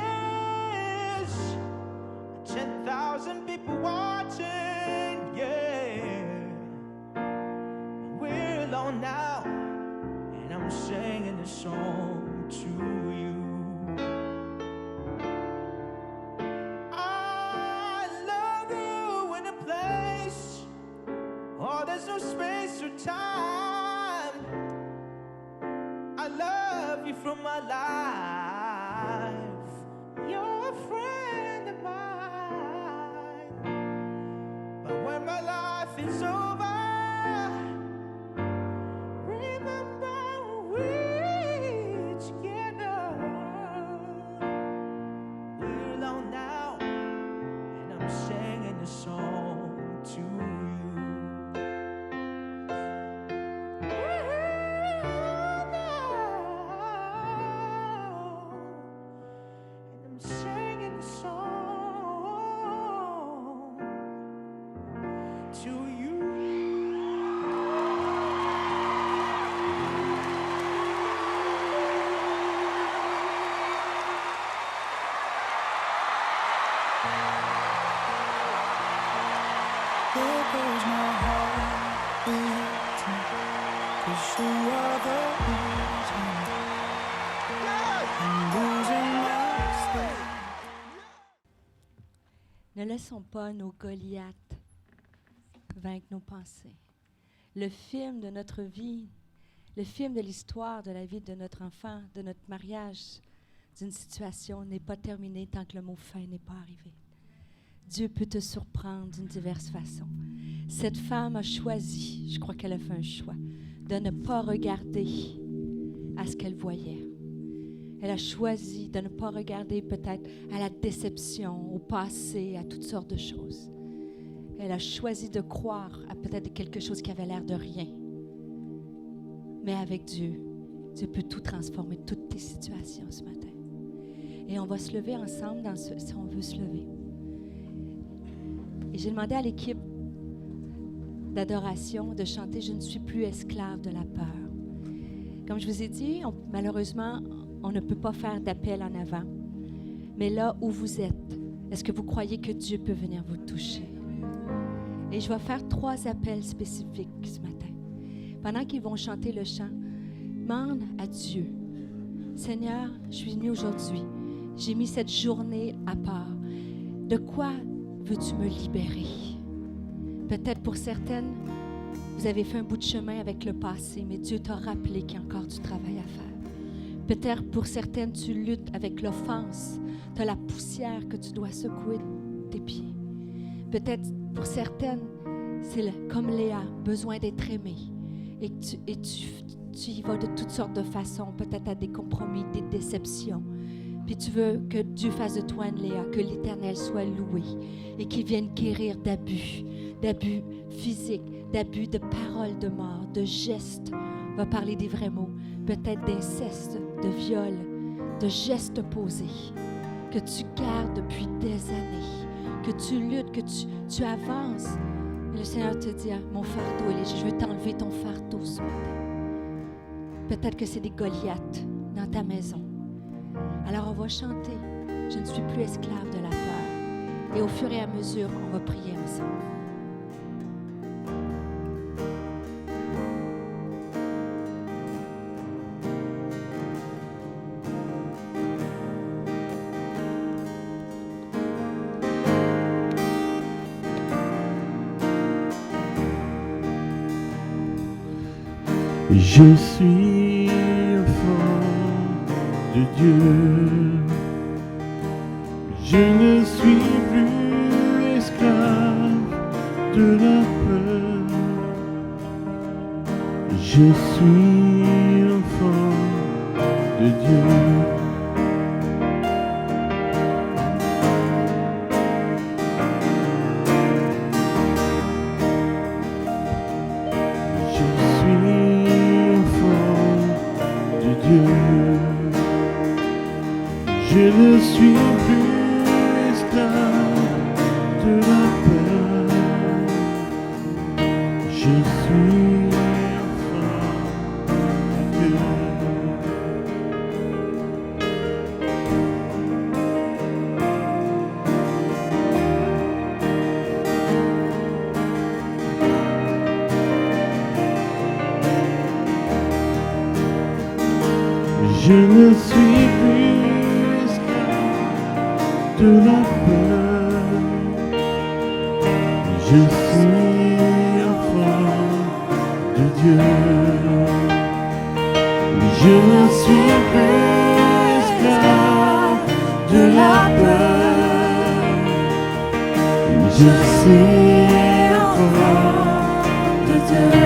10,000 people watching, yeah. We're alone now, and I'm singing this song to you. I love you in a place, oh, there's no space or time. I love you from my life. You're a friend of mine. But when my life is over, remember we're together. We're alone now, and I'm singing Ne laissons pas nos Goliaths vaincre nos pensées. Le film de notre vie, le film de l'histoire de la vie de notre enfant, de notre mariage, d'une situation n'est pas terminé tant que le mot fin n'est pas arrivé. Dieu peut te surprendre d'une diverse façon. Cette femme a choisi, je crois qu'elle a fait un choix, de ne pas regarder à ce qu'elle voyait. Elle a choisi de ne pas regarder peut-être à la déception, au passé, à toutes sortes de choses. Elle a choisi de croire à peut-être quelque chose qui avait l'air de rien. Mais avec Dieu, Dieu peut tout transformer, toutes tes situations ce matin. Et on va se lever ensemble si on veut se lever. Et j'ai demandé à l'équipe d'adoration de chanter « Je ne suis plus esclave de la peur ». Comme je vous ai dit, malheureusement, on ne peut pas faire d'appel en avant. Mais là où vous êtes, est-ce que vous croyez que Dieu peut venir vous toucher? Et je vais faire 3 appels spécifiques ce matin. Pendant qu'ils vont chanter le chant, demande à Dieu, « Seigneur, je suis venu aujourd'hui. J'ai mis cette journée à part. De quoi veux-tu me libérer? » Peut-être pour certaines, vous avez fait un bout de chemin avec le passé, mais Dieu t'a rappelé qu'il y a encore du travail à faire. Peut-être pour certaines, tu luttes avec l'offense. Tu as la poussière que tu dois secouer de tes pieds. Peut-être pour certaines, c'est comme Léa, besoin d'être aimée. Et tu y vas de toutes sortes de façons, peut-être à des compromis, des déceptions. Puis tu veux que Dieu fasse de toi une Léa, que l'Éternel soit loué et qu'il vienne guérir d'abus physiques, d'abus de paroles de mort, de gestes. On va parler des vrais mots. Peut-être d'inceste, de viol, de gestes posés que tu gardes depuis des années, que tu luttes, que tu avances. Et le Seigneur te dit, mon fardeau est léger, je veux t'enlever ton fardeau ce matin. Peut-être que c'est des Goliaths dans ta maison. Alors on va chanter, je ne suis plus esclave de la peur. Et au fur et à mesure, on va prier ensemble. Je suis enfant de Dieu. Je ne suis plus esclave de la peur. Je suis enfant de Dieu. Je ne suis plus esclave de la peur. Je suis enfant de Dieu. Je ne suis plus esclave de la peur. Je suis enfant de Dieu. Je ne suis plus esclave de la peur. Je suis enfant de Dieu.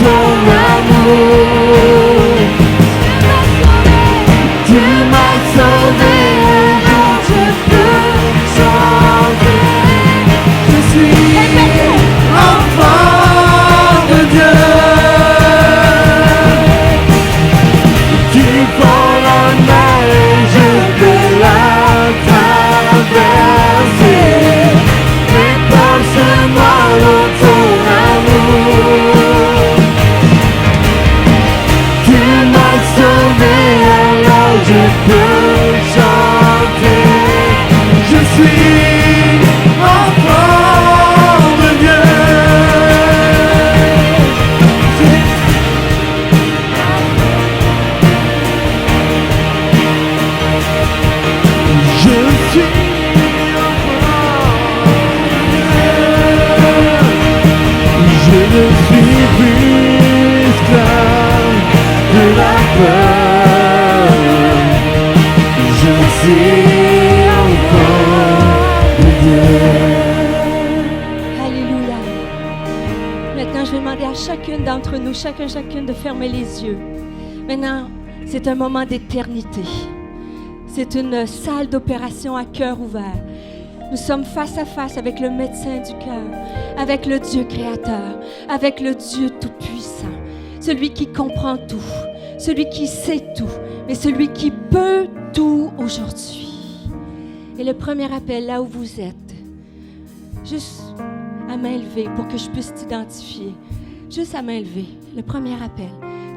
ton amour. Tu m'as sauvé, alors je peux chanter. Je suis enfant de Dieu. Tu prends la mer et je peux la traverser. Épanche-moi dans ton amour. Tu m'as sauvé, alors je peux chanter. Je suis enfant de Dieu. Je suis je ne suis plus esclave de la peur. Je suis enfant de Dieu. Alléluia. Maintenant, je vais demander à chacune d'entre nous, chacune de fermer les yeux. Maintenant, c'est un moment d'éternité. C'est une salle d'opération à cœur ouvert. Nous sommes face à face avec le médecin du cœur, avec le Dieu créateur, avec le Dieu tout-puissant, celui qui comprend tout, celui qui sait tout, mais celui qui peut tout aujourd'hui. Et le premier appel, là où vous êtes, juste à main levée pour que je puisse t'identifier, juste à main levée, le premier appel,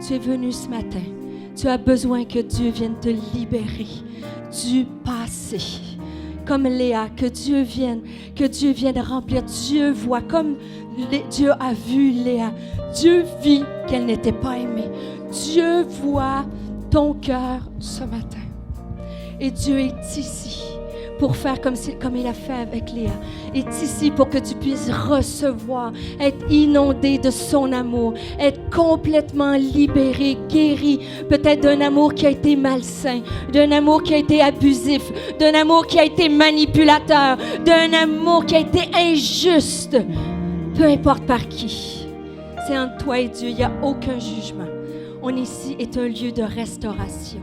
tu es venu ce matin, tu as besoin que Dieu vienne te libérer du passé. Comme Léa, que Dieu vienne remplir. Dieu voit, comme Dieu a vu Léa. Dieu vit qu'elle n'était pas aimée. Dieu voit ton cœur ce matin. Et Dieu est ici pour faire comme il a fait avec Léa. Est ici pour que tu puisses recevoir, être inondé de son amour, être complètement libéré, guéri, peut-être d'un amour qui a été malsain, d'un amour qui a été abusif, d'un amour qui a été manipulateur, d'un amour qui a été injuste. Peu importe par qui. C'est entre toi et Dieu, il n'y a aucun jugement. On ici est un lieu de restauration.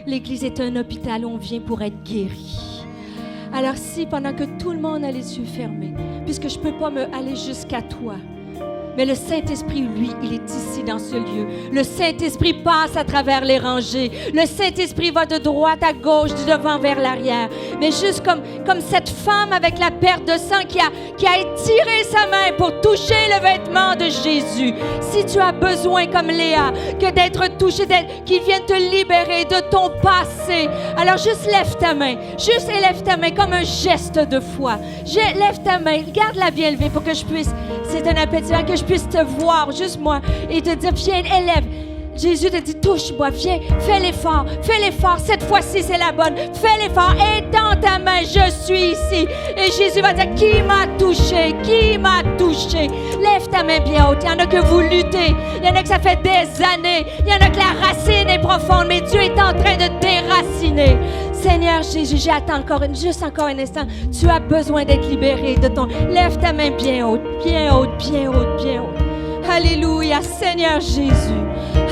L'Église est un hôpital où on vient pour être guéri. Alors si, pendant que tout le monde a les yeux fermés, puisque je ne peux pas aller jusqu'à toi, mais le Saint-Esprit, lui, il est ici dans ce lieu. Le Saint-Esprit passe à travers les rangées. Le Saint-Esprit va de droite à gauche, du devant vers l'arrière. Mais juste comme cette femme avec la perte de sang qui a étiré sa main pour toucher le vêtement de Jésus. Si tu as besoin, comme Léa, que d'être touché, qu'il vienne te libérer de ton passé, alors juste lève ta main. Juste élève ta main comme un geste de foi. Lève ta main, garde-la bien levée pour que je puisse, c'est un appel divin, que je puisse te voir, juste moi, et te dire, viens, élève. Jésus te dit, touche-moi, viens, fais l'effort, cette fois-ci c'est la bonne, fais l'effort, étends ta main, je suis ici. Et Jésus va dire, qui m'a touché, lève ta main bien haute. Il y en a que vous luttez, il y en a que ça fait des années, il y en a que la racine est profonde, mais Dieu est en train de déraciner. Seigneur Jésus, j'attends juste encore un instant, tu as besoin d'être libéré de ton, lève ta main bien haute. Alléluia, Seigneur Jésus.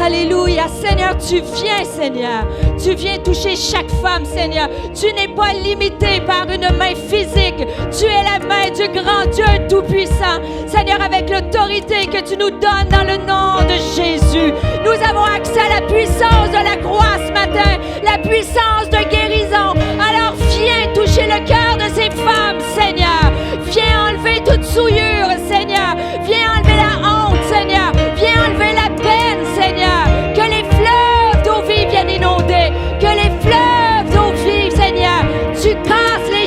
Alléluia, Seigneur, tu viens, Seigneur. Tu viens toucher chaque femme, Seigneur. Tu n'es pas limité par une main physique. Tu es la main du grand Dieu Tout-Puissant. Seigneur, avec l'autorité que tu nous donnes dans le nom de Jésus, nous avons accès à la puissance de la croix ce matin, la puissance de guérison. Alors viens toucher le cœur de ces femmes, Seigneur. Viens enlever toute souillure, Seigneur. Viens enlever la honte, Seigneur. Viens enlever la peine, Seigneur. Que les fleuves d'eau vive viennent inonder. Que les fleuves d'eau vive, Seigneur. Tu casses les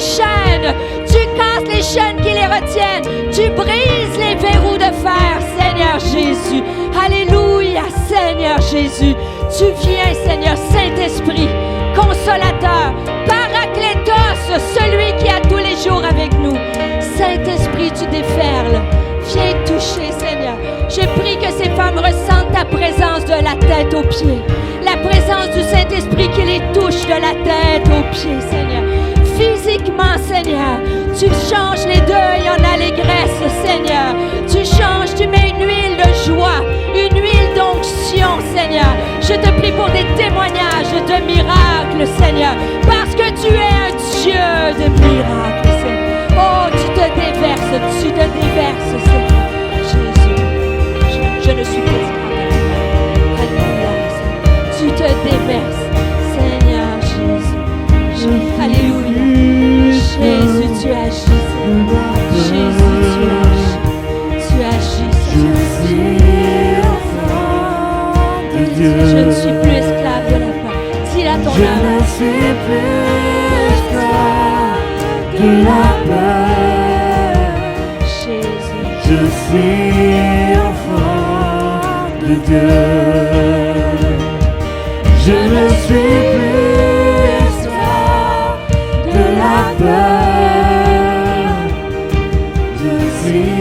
chaînes qui les retiennent. Tu brises les verrous de fer, Seigneur Jésus. Alléluia, Seigneur Jésus. Tu viens, Seigneur, Saint-Esprit, consolateur, Paraclétos, celui qui est tous les jours avec nous. Saint-Esprit, tu déferles. Viens toucher, Seigneur. Je prie que ces femmes ressentent ta présence de la tête aux pieds. La présence du Saint-Esprit qui les touche de la tête aux pieds, Seigneur. Physiquement, Seigneur, tu changes les deuils en allégresse, Seigneur. Tu changes, tu mets une huile de joie, une huile de Dieu. Je ne suis plus esclave de la peur. Je suis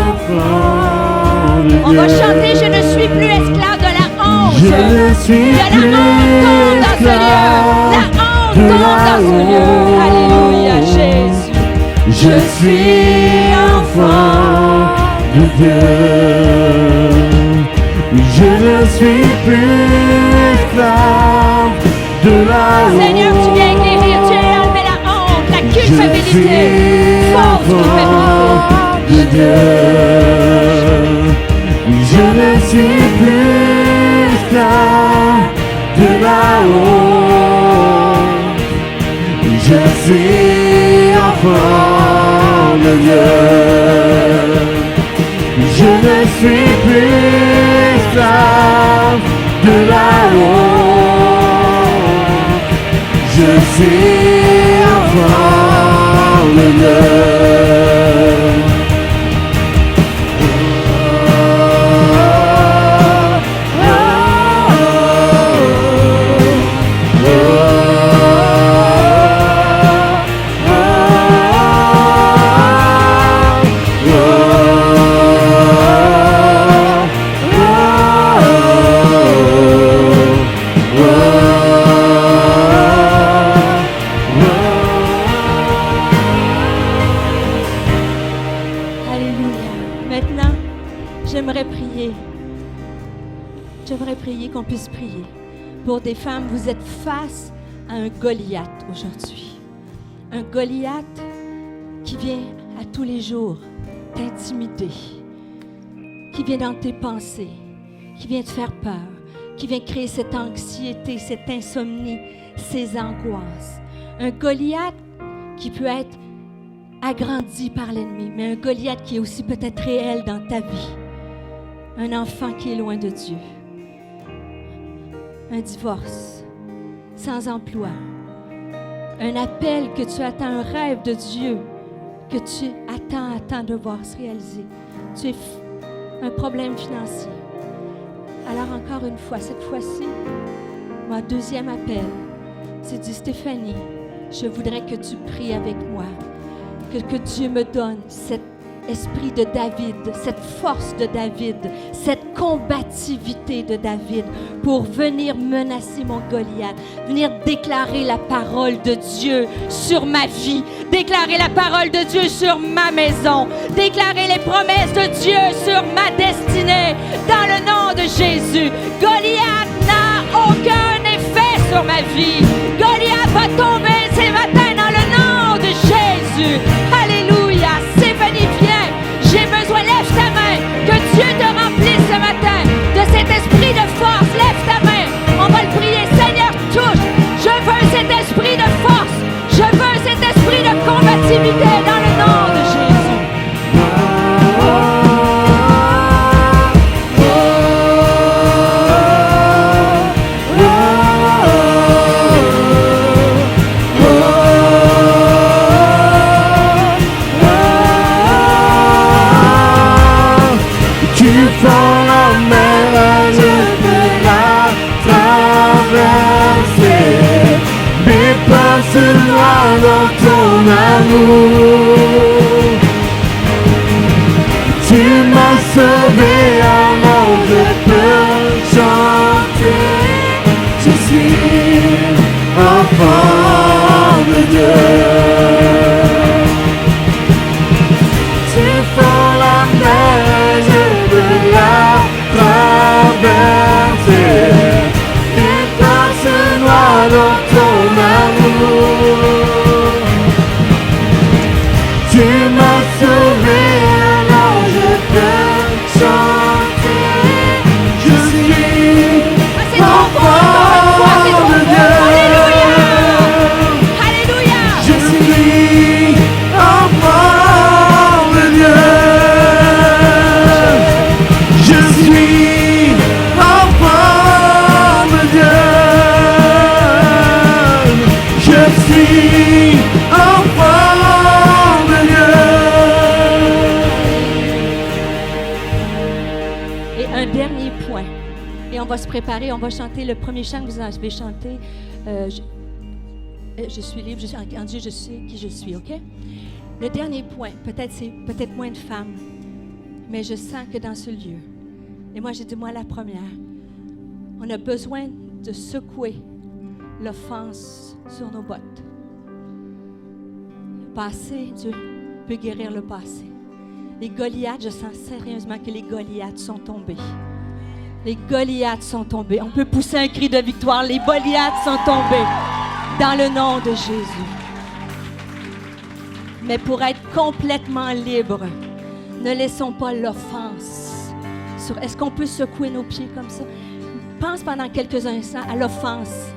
enfant de Dieu. On va chanter, je ne suis plus esclave de la honte. Je ne suis Il y a plus la honte dans ce lieu. La honte de tombe la dans ce lieu. Alléluia, honte. Jésus. Je suis enfant de Dieu. Je ne suis plus esclave de la honte. Seigneur, tu viens guérir, tu viens enlever la honte, la culpabilité, fausse culpabilité. De Dieu. Je ne suis plus esclave de la honte. Je suis enfant de Dieu. Je ne suis plus esclave de la honte. Je suis enfant de Dieu. J'aimerais prier qu'on puisse prier pour des femmes. Vous êtes face à un Goliath aujourd'hui. Un Goliath qui vient à tous les jours t'intimider, qui vient dans tes pensées, qui vient te faire peur, qui vient créer cette anxiété, cette insomnie, ces angoisses. Un Goliath qui peut être agrandi par l'ennemi, mais un Goliath qui est aussi peut-être réel dans ta vie. Un enfant qui est loin de Dieu. Un divorce, sans emploi. Un appel que tu attends, un rêve de Dieu que tu attends de voir se réaliser. Tu es un problème financier. Alors encore une fois, cette fois-ci, mon deuxième appel, c'est dit, Stéphanie, je voudrais que tu pries avec moi, que Dieu me donne cet esprit de David, cette force de David, cette combativité de David pour venir menacer mon Goliath, venir déclarer la parole de Dieu sur ma vie, déclarer la parole de Dieu sur ma maison, déclarer les promesses de Dieu sur ma destinée, dans le nom de Jésus. Goliath n'a aucun effet sur ma vie. Goliath va tomber ce matin dans le nom de Jésus. Alléluia. Stéphanie, viens. J'ai besoin, lève ta main, que Dieu te remplisse ce matin de cet esprit de force. Lève ta main, on va le prier. Seigneur, touche. Je veux cet esprit de force. Je veux cet esprit de combativité dans le nom de Jésus. Dans ton amour, tu m'as sauvé, alors je peux chanter. Je suis enfant de Dieu. Tu fends la mer, je veux la traverser. Et passe noir dans ton amour. Tu m'as sauvé, alors je peux chanter. Je point. Et on va se préparer, on va chanter le premier chant que vous avez chanté. Je suis libre, je suis en Dieu, je sais qui je suis, OK? Le dernier point, c'est peut-être moins de femmes, mais je sens que dans ce lieu, et moi j'ai dit, moi la première, on a besoin de secouer l'offense sur nos bottes. Le passé, Dieu peut guérir le passé. Les Goliaths, je sens sérieusement que les Goliaths sont tombés. Les Goliaths sont tombés. On peut pousser un cri de victoire. Les Goliaths sont tombés dans le nom de Jésus. Mais pour être complètement libre, ne laissons pas l'offense. Est-ce qu'on peut secouer nos pieds comme ça? Pense pendant quelques instants à l'offense,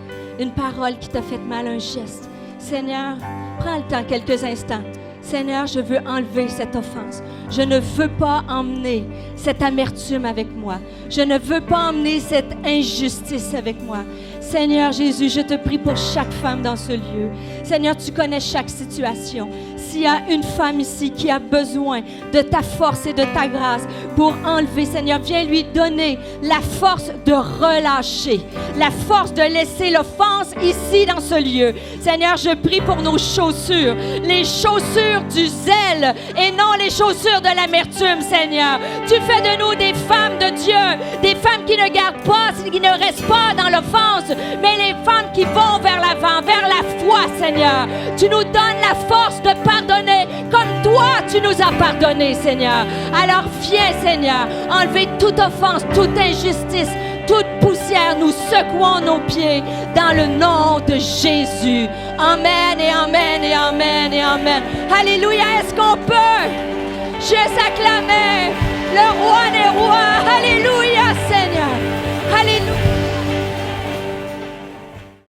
une parole qui t'a fait mal, un geste. Seigneur, prends le temps, quelques instants. Seigneur, je veux enlever cette offense. Je ne veux pas emmener cette amertume avec moi. Je ne veux pas emmener cette injustice avec moi. Seigneur Jésus, je te prie pour chaque femme dans ce lieu. Seigneur, tu connais chaque situation. S'il y a une femme ici qui a besoin de ta force et de ta grâce pour enlever, Seigneur, viens lui donner la force de relâcher, la force de laisser l'offense ici dans ce lieu. Seigneur, je prie pour nos chaussures, les chaussures du zèle et non les chaussures de l'amertume, Seigneur. Tu fais de nous des femmes de Dieu, des femmes qui ne gardent pas, qui ne restent pas dans l'offense, mais les femmes qui vont vers l'avant, vers la foi, Seigneur. Tu nous donnes la force de pardonner comme toi, tu nous as pardonné, Seigneur. Alors viens, Seigneur, enlever toute offense, toute injustice, toute poussière. Nous secouons nos pieds dans le nom de Jésus. Amen et amen et amen et amen. Alléluia. Est-ce qu'on peut juste acclamer le roi des rois? Alléluia.